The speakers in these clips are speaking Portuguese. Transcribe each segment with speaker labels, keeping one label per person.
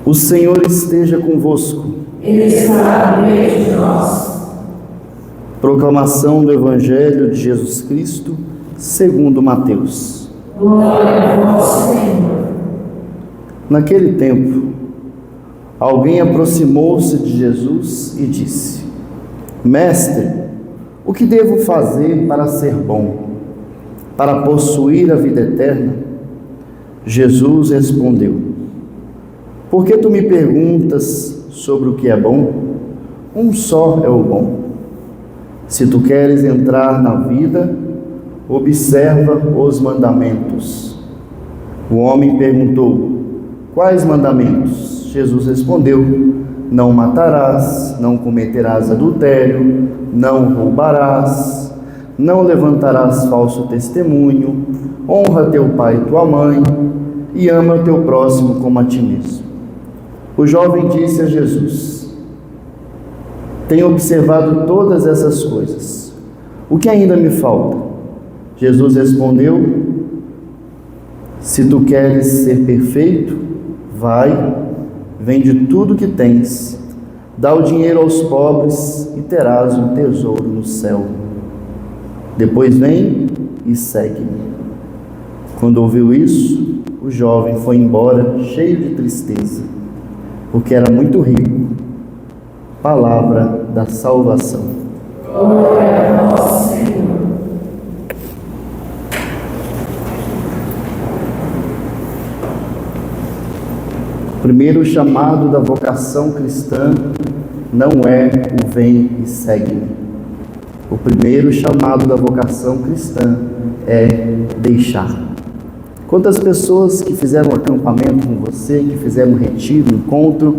Speaker 1: O Senhor esteja convosco.
Speaker 2: Ele está no meio de nós.
Speaker 1: Proclamação do Evangelho de Jesus Cristo, segundo Mateus.
Speaker 2: Glória a vós, Senhor.
Speaker 1: Naquele tempo, alguém aproximou-se de Jesus e disse: Mestre, o que devo fazer para ser bom, para possuir a vida eterna? Jesus respondeu: Por que tu me perguntas sobre o que é bom? Um só é o bom. Se tu queres entrar na vida, observa os mandamentos. O homem perguntou: Quais mandamentos? Jesus respondeu: Não matarás, não cometerás adultério, não roubarás, não levantarás falso testemunho, honra teu pai e tua mãe, e ama teu próximo como a ti mesmo. O jovem disse a Jesus: Tenho observado todas essas coisas. O que ainda me falta? Jesus respondeu: Se tu queres ser perfeito, vai, vende tudo que tens, dá o dinheiro aos pobres e terás um tesouro no céu. Depois vem e segue-me. Quando ouviu isso, o jovem foi embora cheio de tristeza, porque era muito rico. Palavra da salvação.
Speaker 2: Glória a vós, Senhor.
Speaker 1: O primeiro chamado da vocação cristã não é o vem e segue-me. O primeiro chamado da vocação cristã é deixar. Quantas pessoas que fizeram acampamento com você, que fizeram retiro, encontro,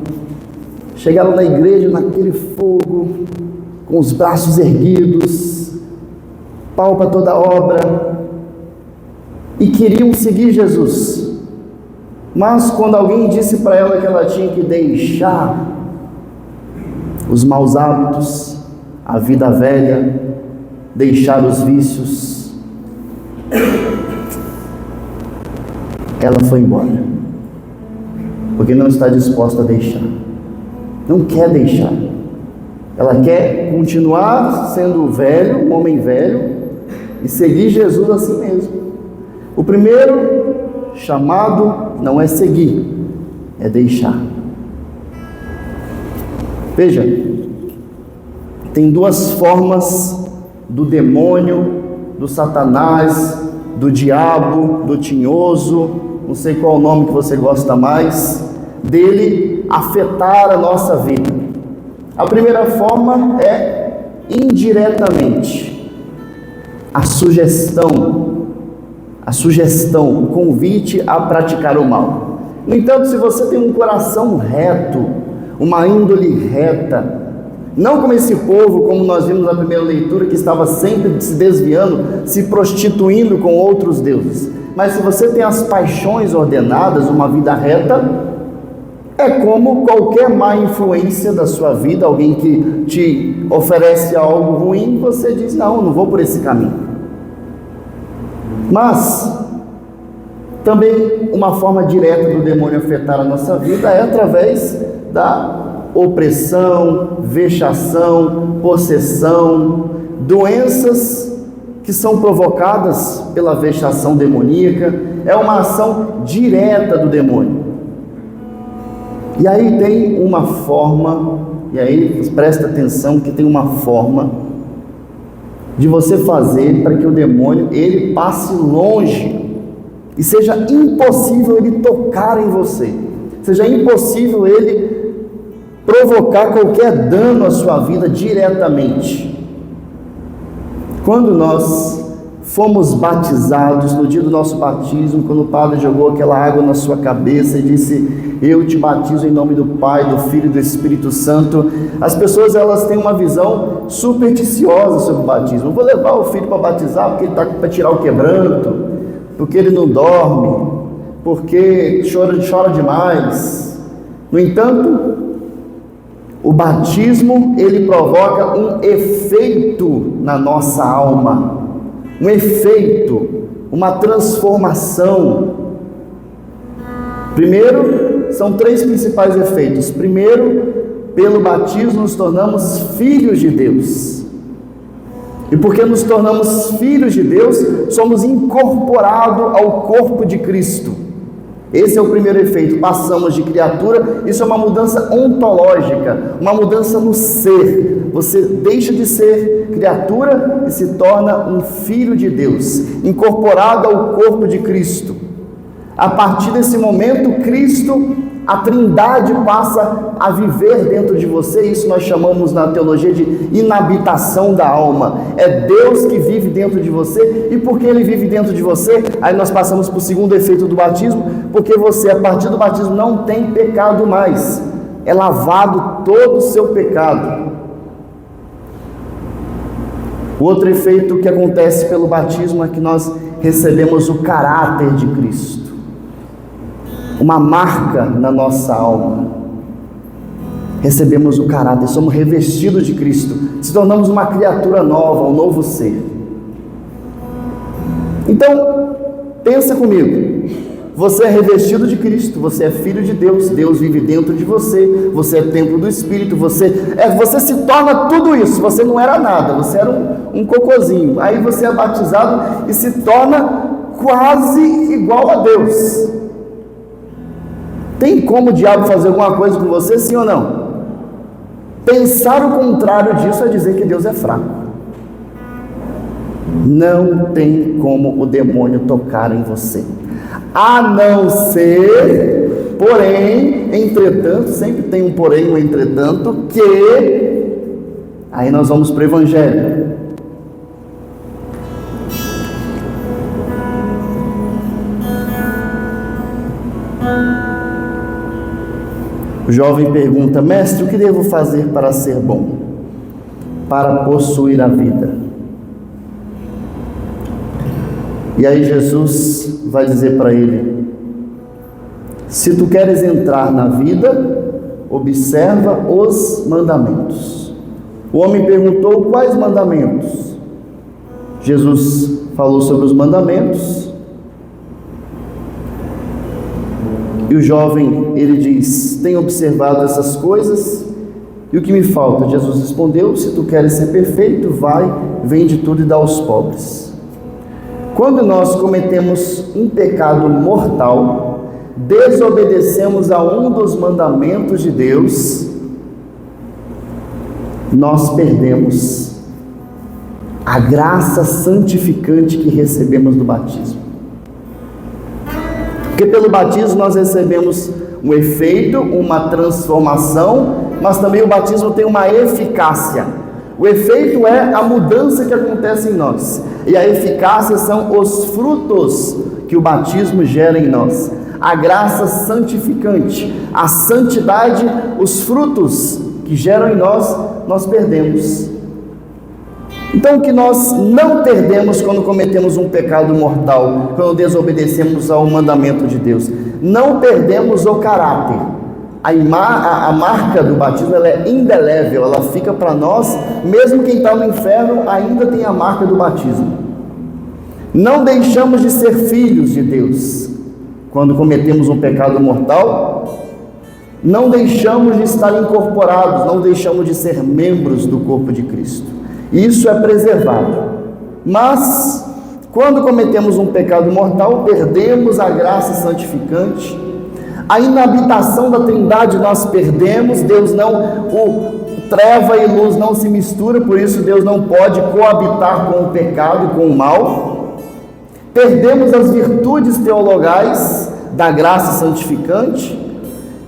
Speaker 1: chegaram na igreja naquele fogo, com os braços erguidos, pau para toda obra, e queriam seguir Jesus. Mas quando alguém disse para ela que ela tinha que deixar os maus hábitos, a vida velha, deixar os vícios, ela foi embora, porque não está disposta a deixar, não quer deixar. Ela quer continuar sendo velho, um homem velho, e seguir Jesus assim mesmo. O primeiro chamado não é seguir, é deixar. Veja, tem duas formas do demônio, do Satanás, do diabo, do tinhoso, não sei qual o nome que você gosta mais, dele afetar a nossa vida. A primeira forma é indiretamente, a sugestão, o convite a praticar o mal. No entanto, se você tem um coração reto, uma índole reta, não como esse povo, como nós vimos na primeira leitura, que estava sempre se desviando, se prostituindo com outros deuses, mas se você tem as paixões ordenadas, uma vida reta, é como qualquer má influência da sua vida, alguém que te oferece algo ruim, você diz: não vou por esse caminho. Mas também uma forma direta do demônio afetar a nossa vida é através da opressão, vexação, possessão, doenças que são provocadas pela vexação demoníaca. É uma ação direta do demônio. E aí tem uma forma, e aí presta atenção que tem uma forma de você fazer para que o demônio ele passe longe e seja impossível ele tocar em você, seja impossível ele provocar qualquer dano à sua vida diretamente. Quando nós fomos batizados, no dia do nosso batismo, quando o padre jogou aquela água na sua cabeça e disse: eu te batizo em nome do Pai, do Filho e do Espírito Santo, as pessoas elas têm uma visão supersticiosa sobre o batismo. Eu vou levar o filho para batizar porque ele está para tirar o quebranto, porque ele não dorme, porque chora demais. No entanto, o batismo ele provoca um efeito na nossa alma, um efeito, uma transformação. Primeiro, são 3 principais efeitos. Primeiro, pelo batismo nos tornamos filhos de Deus. E porque nos tornamos filhos de Deus, somos incorporados ao corpo de Cristo. Esse é o primeiro efeito, passamos de criatura, isso é uma mudança ontológica, uma mudança no ser. Você deixa de ser criatura e se torna um filho de Deus, incorporado ao corpo de Cristo. A partir desse momento, Cristo, a Trindade passa a viver dentro de você. Isso nós chamamos na teologia de inabitação da alma. É Deus que vive dentro de você. E porque Ele vive dentro de você, aí nós passamos para o segundo efeito do batismo, porque você, a partir do batismo, não tem pecado mais. É lavado todo o seu pecado. O outro efeito que acontece pelo batismo é que nós recebemos o caráter de Cristo. Uma marca na nossa alma. Recebemos o caráter, somos revestidos de Cristo, se tornamos uma criatura nova, um novo ser. Então, pensa comigo, você é revestido de Cristo, você é filho de Deus, Deus vive dentro de você, você é templo do Espírito, você se torna tudo isso. Você não era nada, você era um cocôzinho, aí você é batizado e se torna quase igual a Deus. Tem como o diabo fazer alguma coisa com você, sim ou não? Pensar o contrário disso é dizer que Deus é fraco. Não tem como o demônio tocar em você. A não ser, porém, entretanto, sempre tem um porém, um entretanto, que... Aí nós vamos para o Evangelho. O jovem pergunta: mestre, o que devo fazer para ser bom? Para possuir a vida. E aí Jesus vai dizer para ele: se tu queres entrar na vida, observa os mandamentos. O homem perguntou: quais mandamentos? Jesus falou sobre os mandamentos. E o jovem, ele diz: tenho observado essas coisas, e o que me falta? Jesus respondeu: se tu queres ser perfeito, vai, vende tudo e dá aos pobres. Quando nós cometemos um pecado mortal, desobedecemos a um dos mandamentos de Deus, nós perdemos a graça santificante que recebemos do batismo. Porque pelo batismo nós recebemos um efeito, uma transformação, mas também o batismo tem uma eficácia. O efeito é a mudança que acontece em nós, e a eficácia são os frutos que o batismo gera em nós. A graça santificante, a santidade, os frutos que geram em nós, nós perdemos. Então, o que nós não perdemos quando cometemos um pecado mortal, quando desobedecemos ao mandamento de Deus? Não perdemos o caráter. A marca do batismo, ela é indelével, ela fica para nós, mesmo quem está no inferno ainda tem a marca do batismo. Não deixamos de ser filhos de Deus quando cometemos um pecado mortal. Não deixamos de estar incorporados, não deixamos de ser membros do corpo de Cristo. Isso é preservado. Mas, quando cometemos um pecado mortal, perdemos a graça santificante, a inabitação da Trindade nós perdemos. Deus não, treva e luz não se mistura, por isso Deus não pode coabitar com o pecado e com o mal. Perdemos as virtudes teologais da graça santificante,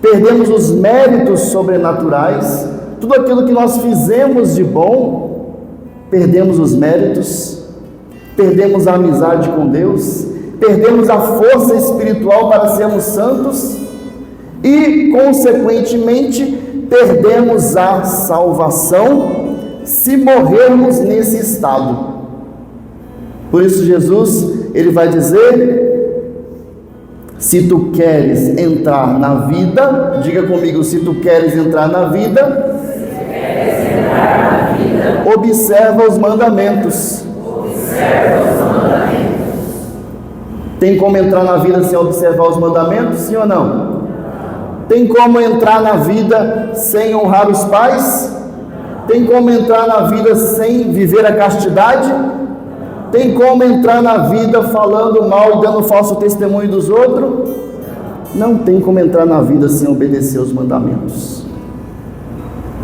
Speaker 1: perdemos os méritos sobrenaturais, tudo aquilo que nós fizemos de bom. Perdemos os méritos, perdemos a amizade com Deus, perdemos a força espiritual para sermos santos e, consequentemente, perdemos a salvação se morrermos nesse estado. Por isso Jesus, ele vai dizer: se tu queres entrar na vida, diga comigo, se tu queres entrar na vida, observa os mandamentos. Tem como entrar na vida sem observar os mandamentos, sim ou não? Tem como entrar na vida sem honrar os pais? Tem como entrar na vida sem viver a castidade? Tem como entrar na vida falando mal e dando falso testemunho dos outros? Não tem como entrar na vida sem obedecer os mandamentos.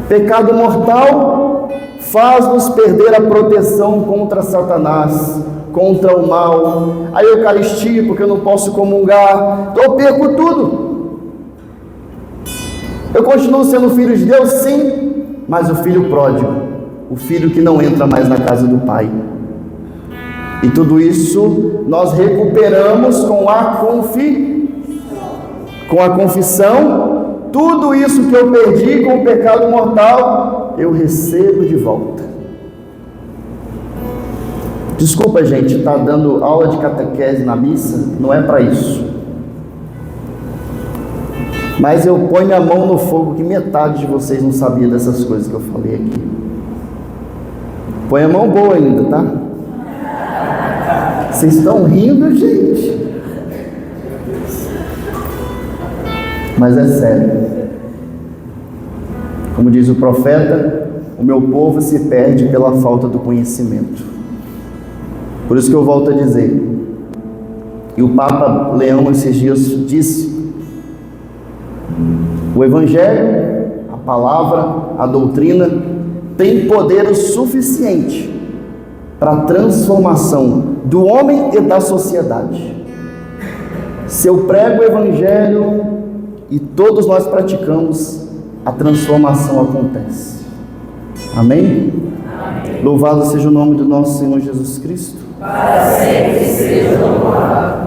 Speaker 1: Pecado mortal faz-nos perder a proteção contra Satanás, contra o mal. A Eucaristia, porque eu não posso comungar, então eu perco tudo. Eu continuo sendo filho de Deus, sim, mas o filho pródigo, o filho que não entra mais na casa do Pai. E tudo isso nós recuperamos com a confissão. Tudo isso que eu perdi com o pecado mortal, eu recebo de volta. Desculpa, gente, tá dando aula de catequese na missa, não é para isso. Mas eu ponho a mão no fogo que metade de vocês não sabia dessas coisas que eu falei aqui. Põe a mão boa ainda, tá? Vocês estão rindo, gente. Mas é sério. Como diz o profeta, o meu povo se perde pela falta do conhecimento. Por isso que eu volto a dizer, e o Papa Leão esses dias disse, o Evangelho, a palavra, a doutrina, tem poder o suficiente para a transformação do homem e da sociedade. Se eu prego o Evangelho e todos nós praticamos, a transformação acontece. Amém? Amém. Louvado seja o nome do nosso Senhor Jesus Cristo.
Speaker 2: Para sempre seja louvado.